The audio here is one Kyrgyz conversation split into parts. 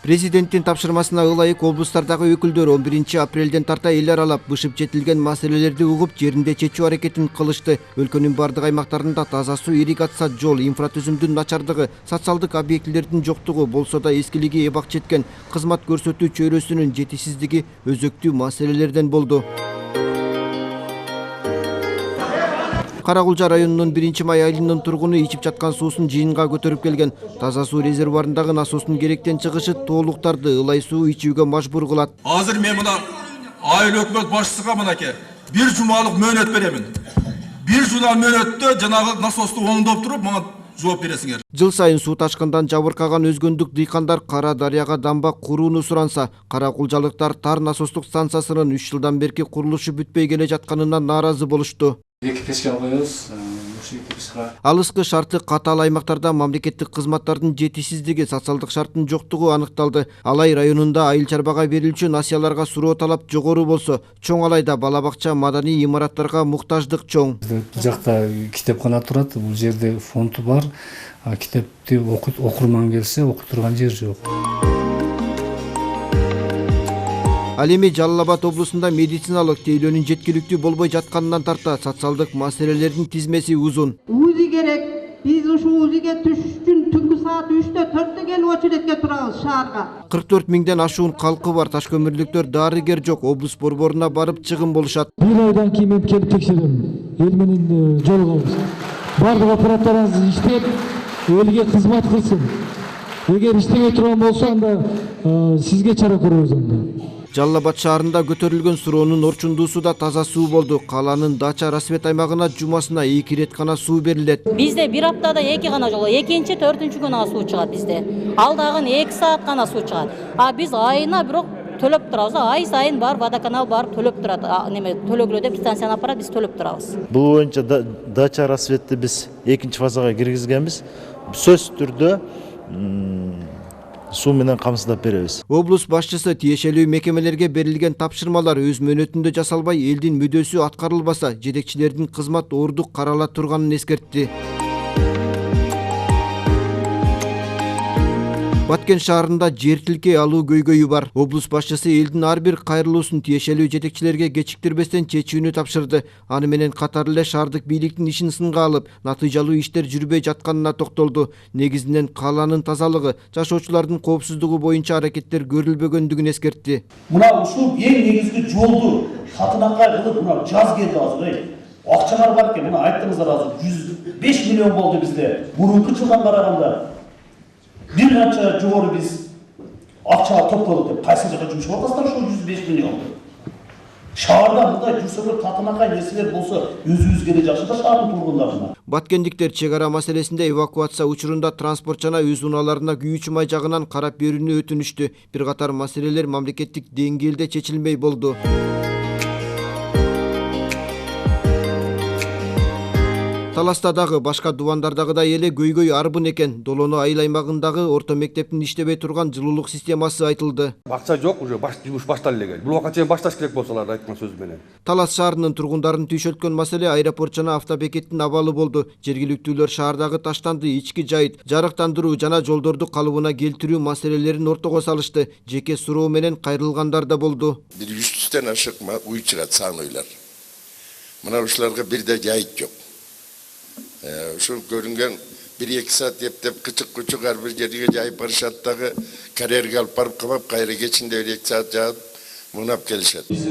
Президенттин тапшырмасына ылайык облустардагы өкүлдөр 11 апрелден тарта эл аралап бышып жетилген маселелерди угуп, жеринде чечүү аракетин кылышты. Өлкөнүн бардык аймактарында таза суу, ирригация, жол, инфратүзүмдүн начардыгы, социалдык объектилердин жоктугу болсо да эскилиги эбак четкен кызмат көрсөтүү чөйрөсүнүн жетишсиздиги өзөктүү маселелерден болду. Каракулча районунун 1 май айылынын тургуну ичип жаткан суусун жыйынга көтөрүп келген. Таза суу резервуарындагы насостун керектен чыгышы тоолуктарды ылай суу ичүүгө мажбур кылат. Азыр мен мына айыл өкмөт башчысына мынакей 1 жумалык мөөнөт беремин. 1 жумалык мөөнөттө жанагы насосту оңдоп туруп мага жооп бересиңер. Жыл сайын суу ташкындан жабыркаган өзгөндүк дыйкандар Кара Дарыяга дамба курууну суранса, каракулчалыктар тар насостук станциясынын 3 жылдан берки курулушу бүтпөй келе жатканынан нааразы болушту. Алыскы шарты катаал аймактарда мамлекеттик кызматтардын жетишсиздиги, социалдык шарттын жоктугу аныкталды. Алай районунда айыл чарбага берилчү насыяларга суроо талап жогору болсо, чоң алайда бала бакча, маданий имараттарга муктаждык чоң. Бул жакта китепкана турат, бул жерде фонд бар. Китепти окурман келсе, окутурган жер жок. Ал эми Жалал Абад облусунда медициналык тейлөөнүн жеткиликтүү болбой жатканынан тарта социалдык маселелердин тизмеси узун. УЗИ керек. Биз ушу УЗИге түшүш үчүн түнкү саат 3-тө 4-тө келип очередке турабыз шаарга. 44 миңден ашуун калкы бар, таш көмүрлүктөр, дарыгер жок, облус борборуна барып чыгым болушат. Bir aydan keyin men kelip tekşirdim. El менен жолугабыз. Бардык аппараттарыңыз иштеп, элге кызмат кылсын. Эгер иштебей турган болсо анда сизге чара көрөбүз анда. Жалал Абад шаарында көтөрүлгөн суроонун орчундуусу да таза суу болду. Калаанын Дача Рассвет аймагына жумасына 2 рет гана суу берилет. Бизде bir аптада 2 гана жолу, 2-4 күнү суу чыгат бизде. Ал дагы 2 саат гана суу чыгат. А биз айына бирок төлөп турабыз. Ай сайын бар водоканал барып төлөп турат. Неме төлөгүлө деп станцияны апарат, биз төлөп турабыз. Бул боюнча Дача Рассветти биз 2 фазага киргизгенбиз. Сөз түрдө суу менен камсыздап беребиз. Облус башчысы тиешелүү мекемелерге берилген тапшырмалар өз мөөнөтүндө жасалбай, элдин мүдөсү аткарылбаса, жетекчилердин кызмат ордук карала турганын эскертти. Баткен шаарында жер тилке алуу көйгөйү бар. Облус башчысы элдин ар бир кайрылуусун тиешелүү жетекчилерге кечиктирбестен чечүүнү тапшырды. Аны менен катар эле шаардык бийликтин ишин сынга алып, натыйжалуу иштер жүрбөй жатканына токтолду. Негизинен калаанын тазалыгы, жашоочулардын коопсуздугу боюнча аракеттер көрүлбөгөндүгүн эскертти. Мына ушул эң негизги жолду татынакай кылып, мына жаз келди азыр. Акчалар бар экен, мына айттыңыздар азыр 105 миллион болду бизде. Мурунку жылдан караганда bir qancha жогору биз акча топтодук деп кайсы жака жумшап атасыздар ошол 105 миллион. Шаарда мындай жүрсөңөр татынакай нерселер болсо өзүбүз келе жакшы да шаардын тургундарына. Баткендиктер чек ара маселесинде эвакуация учурунда транспорт жана өз унааларына күйүүчү май жагынан карап берүүнү өтүнүштү. Бир катар маселелер мамлекеттик деңгээлде чечилмей болду. Таласта дагы башка дубандардагыдай эле көйгөй арбын экен. Долоно айыл аймагындагы орто мектептин иштебей турган жылуулук системасы айтылды. Бакча жок, уже жумуш башталып эле. Бул убакка чейин башташ керек болсолар айткан сөз менен. Талас шаарынын тургундарын түйшөлткөн маселе аэропорт жана автобекеттин абалы болду. Жергиликтүүлөр шаардагы таштанды, ички жайыт, жарыктандыруу жана жолдорду калыбына келтирүү маселелерин ортого салышты. Жеке суроо менен кайрылгандар да болду. 100-тен ашык уй чыгат саанойлар. Мына ушуларга бирде жайыт жок. Ушул көрүнгөн 1-2 саат эптеп кычык-кычык ар бир жерге жайып барышат дагы карьерге алып барып кабап кайра кечинде 1-2 саат жаап мунап келишет. Биз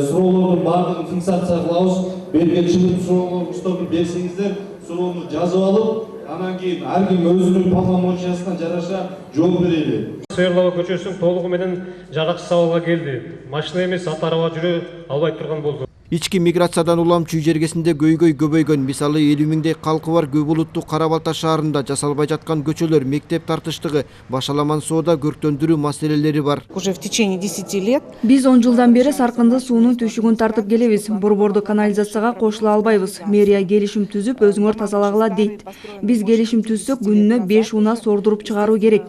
суроолордун баардыгын фиксация кылабыз. Берген чыгым суроолорду берсеңиздер, суроону жазып алып, анан кийин ар ким өзүнүн полномочиясына жараша жооп берели. Сыйырлоо көчөсүнүн толугу менен жаракчы абалга келди. Машина эмес, ат араба жүрө албай турган болду. Ички миграциядан улам чүй жергесинде көйгөй көбөйгөн. Мисалы 50 миңдей калкы бар Көп булуттуу Кара Балта шаарында жасалбай жаткан көчөлөр, мектеп тартыштыгы, башаламан соода көрктөндүрүү маселелери бар. Уже в течение 10 лет биз 10 жылдан бери саркынды суунун түшүгүн тартып келебиз. Борборду канализацияга кошула албайбыз. Мэрия келишим түзүп, өзүңөр тазалагыла дейт. Биз келишим түзсөк, күнүнө 5 унаа сордуруп чыгаруу керек.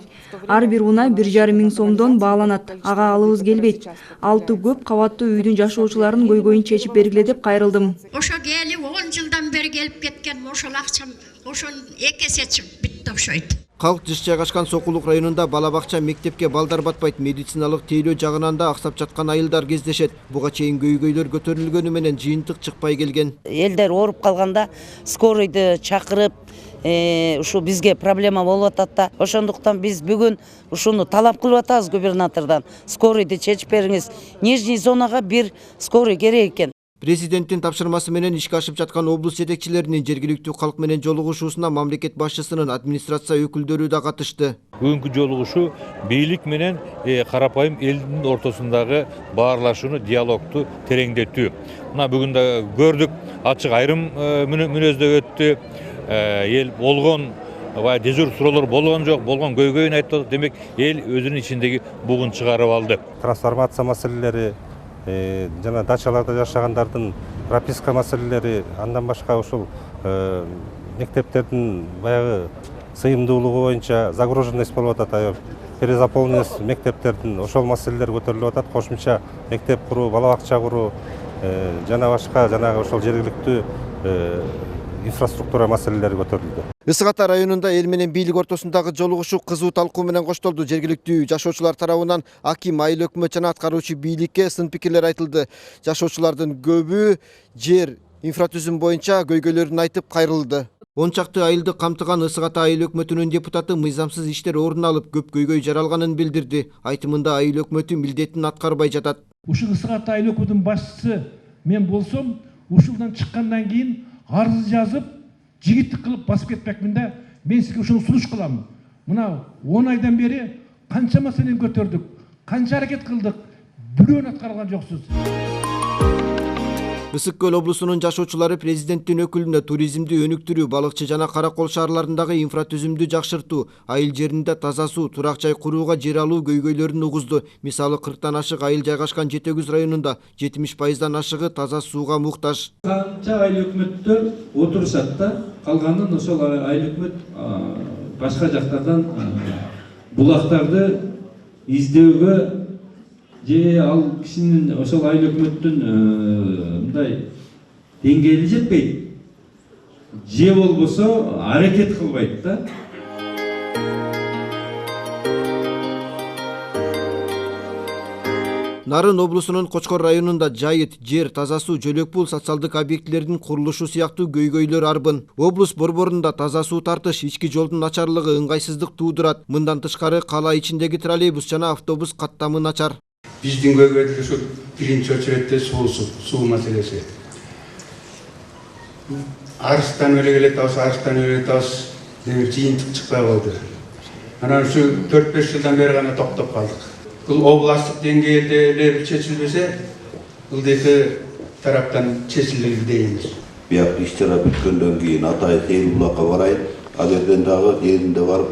Ар бир унаа 1,5 миң сомдон бааланат. Ага алыбыз келбейт. 6 көп кабаттуу үйдүн жашоочуларынын көйгөйүн чечип бергиле деп кайрылдым. Ошо келип 10 жылдан бери келип кеткен ошол акчам ошон 2 эсе чыгып бүттү окшойт. Калк жыш жайгашкан Сокулук районунда бала бакча мектепке балдар батпайт, медициналык тейлөө жагынан да аксап жаткан айылдар кездешет. Буга чейин көйгөйлөр көтөрүлгөнү менен жыйынтык чыкпай келген. Элдер ооруп калганда скорыйды чакырып, ушу бизге проблема болуп атат да. Ошондуктан биз бүгүн ушуну талап кылып атабыз губернатордон. Скорыйды чечип бериңиз. Нижний зонага бир скорый керек экен. Президенттин тапшырмасы менен ишке ашып жаткан облус жетекчилеринин жергиликтүү калк менен жолугушуусуна мамлекет башчысынын администрация өкүлдөрү да катышты. Бүгүнкү жолугушуу бийлик менен карапайым элдин ортосундагы баарлашууну, диалогту тереңдетүү. Мына бүгүн да көрдүк, ачык айрым мүнөздө өттү. Эл болгон дезур суроолор болгон жок, болгон көйгөйүн айтты. Демек эл өзүнүн ичиндеги бугун чыгарып алды. Трансформация маселелери, жана дачаларда жашагандардын прописка маселелери, андан башка ушул мектептердин баягы сыйымдуулугу боюнча загруженность болуп атат, перезаполненность мектептердин ошол маселелер көтөрүлүп атат. Кошумча мектеп куруу, бала бакча куруу жана башка жанагы ошол жергиликтүү инфраструктура маселелери көтөрүлдү. Ысык Ата районунда эл менен бийлик ортосундагы жолугушуу кызуу талкуу менен коштолду. Жергиликтүү жашоочулар тарабынан аким, айыл өкмөт жана аткаруучу бийликке сын пикирлер айтылды. Жашоочулардын көбү жер инфратүзүм боюнча көйгөйлөрүн айтып кайрылды. 10 чакты айылды камтыган Ысык Ата айыл өкмөтүнүн депутаты мыйзамсыз иштер орун алып, көп көйгөй жаралганын билдирди. Айтымында айыл өкмөтү милдетин аткарбай жатат. Ушул Ысык Ата айыл өкмөтүнүн башчысы мен болсом, ушулдан чыккандан кийин арыз жазып, жигиттик кылып басып кетпекмин да. Мен сизге ушуну сунуш кылам. Мына 10 айдан бери канча маселени көтөрдүк, канча аракет кылдык, бирөөнү аткарган жоксуз. Ысык Көл облусунун жашоочулары президенттин өкүлүнө туризмди өнүктүрүү, балыкчы жана Каракол шаарларындагы инфратүзүмдү жакшыртуу, айыл жеринде таза суу, турак жай курууга жер алуу көйгөйлөрүн угузду. Мисалы 40тан ашык айыл жайгашкан Жетегүз районунда 70%дан ашыгы таза сууга муктаж. Канча айыл өкмөттөр отурушат да, калганын ошол айыл өкмөт башка жактардан булактарды издөөгө же ал кишинин ошол айыл өкмөттүн мындай деңгээли жетпейт. Же болбосо аракет кылбайт да. Нарын облусунун Кочкор районунда жайыт, жер, таза суу, жөлөк бул социалдык объектилердин курулушу сыяктуу көйгөйлөр арбын. Облус борборунда таза суу тартыш, ички жолдун начарлыгы ыңгайсыздык туудурат. Мындан тышкары кала ичиндеги троллейбус жана автобус каттамы начар. Биздин көйгөйдү ушу биринчи очередде суу маселеси. Арыстан эле келет, арыстан эле атабыз, жыйынтык чыкпай калды. Анан ушу 4-5 жылдан бери гана токтоп калдык. Бул областтык деңгээлде эле чечилбесе, бул эки тараптан чечилди дейбиз. Бияк иш-чара бүткөндөн кийин Атай Сейилбулакка барайын, ал жерден дагы жеринде барып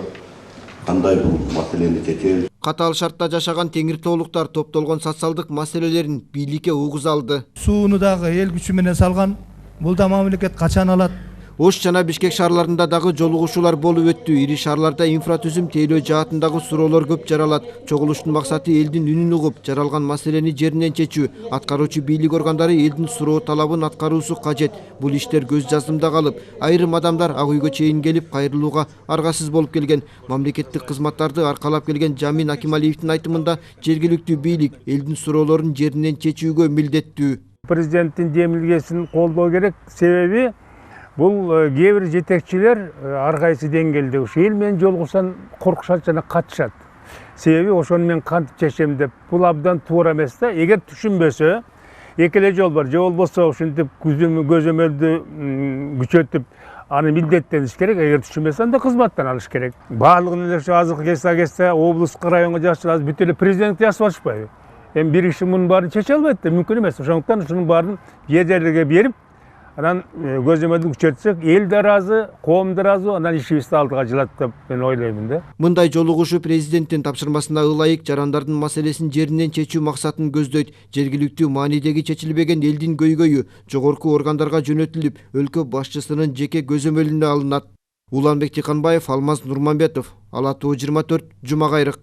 кандай бул маселени чечебиз. Катаал шартта жашаган теңир тоолуктар топтолгон социалдык маселелерин бийликке угуз алды. Сууну дагы эл күчү менен салган. Бул да мамлекет качан алат? Ош жана Бишкек шаарларында дагы жолугушуулар болуп өттү. Ири шаарларда инфратүзүм тейлөө жаатындагы суроолор көп жаралат. Чогулуштун максаты элдин үнүн угуп, жаралган маселени жеринен чечүү. Аткаруучу бийлик органдары элдин суроо талабын аткаруусу кажет. Бул иштер көз жаздымда калып, айрым адамдар ак үйгө чейин келип кайрылууга аргасыз болуп келген. Мамлекеттик кызматтарды аркалап келген Жамин Акималиевдин айтымында жергиликтүү бийлик элдин суроолорун жеринен чечүүгө милдеттүү. Президенттин демилгесин колдоо керек, себеби бул кээ бир жетекчилер ар кайсы деңгээлде ушу эл менен жолугушсам коркушат жана катышат. Себеби ошону мен кантип чечем деп, бул абдан туура эмес да. Эгер түшүнбөсө, эки эле жол бар. Же болбосо ушинтип көзөмөлдү күчөтүп, аны милдеттениш керек. Эгер түшүнбөсө, анда кызматтан алыш керек. Баардыгын эле азыркы кесте облустук районго жашырабыз, бүт эле президент жасап атышпайбы? Эми бир киши мунун баарын чече албайт да, мүмкүн эмес. Ошондуктан ушунун баарын жерлерге берип, анан көзөмөлдү күчөтсөк, эл да ыраазы, коом да ыраазы, анан ишибизди алдыга жылат деп мен ойлоймун да. Мындай жолугушуу президенттин тапшырмасына ылайык жарандардын маселесин жеринен чечүү максатын көздөйт. Жергиликтүү маанидеги чечилбеген элдин көйгөйү жогорку органдарга жөнөтүлүп, өлкө башчысынын жеке көзөмөлүнө алынат. Уланбек Тиканбаев, Алмаз Нурманбетов, Ала Тоо 24, Жума Кайрык.